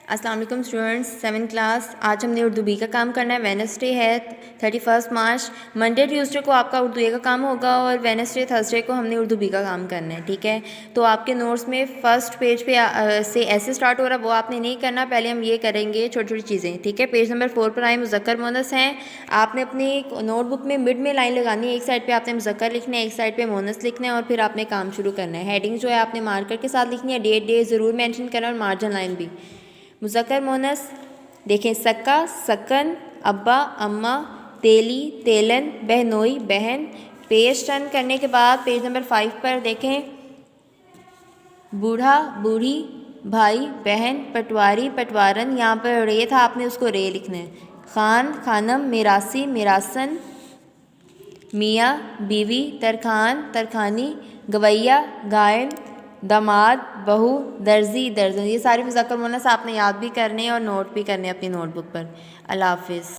السلام علیکم students, 7 class. آج ہم نے اردو بی کا کام کرنا ہے۔ وینسڈے ہے 31 مارچ۔ منڈے ٹیوزڈے کو آپ کا اردو اے کا کام ہوگا اور وینسڈے تھرسڈے کو ہم نے اردو بی کا کام کرنا ہے، ٹھیک ہے؟ تو آپ کے نوٹس میں فرسٹ پیج پہ سے ایسے اسٹارٹ ہو رہا ہے، وہ آپ نے نہیں کرنا۔ پہلے ہم یہ کریں گے چھوٹی چھوٹی چیزیں، ٹھیک ہے؟ پیج نمبر 4 پر آئیں، مذکر مؤنث ہیں۔ آپ نے اپنی نوٹ بک میں مڈ میں لائن لگانی ہے، ایک سائڈ پہ آپ نے مذکر لکھنا ہے، ایک سائڈ پہ مؤنث لکھنا ہے، اور پھر آپ نے کام شروع کرنا ہے۔ ہیڈنگ جو ہے آپ نے مارکر کے ساتھ لکھنی ہے، ڈیٹ ضرور مینشن کرنا، اور مارجن لائن بھی۔ مذکر مؤنث دیکھیں، سکا سکن، ابا اماں، تیلی تیلن، بہنوئی بہن۔ پیج ٹرن کرنے کے بعد پیج نمبر 5 پر دیکھیں، بوڑھا بوڑھی، بھائی بہن، پٹواری پٹوارن۔ یہاں پر رے تھا، آپ نے اس کو رے لکھنا ہے۔ خان خانم، میراثی میراسن، میاں بیوی، ترخان ترخانی، گویا گائن، داماد بہو، درزی درزن۔ یہ سارے مذکر مؤنث آپ نے یاد بھی کرنے اور نوٹ بھی کرنے اپنی نوٹ بک پر۔ اللہ حافظ۔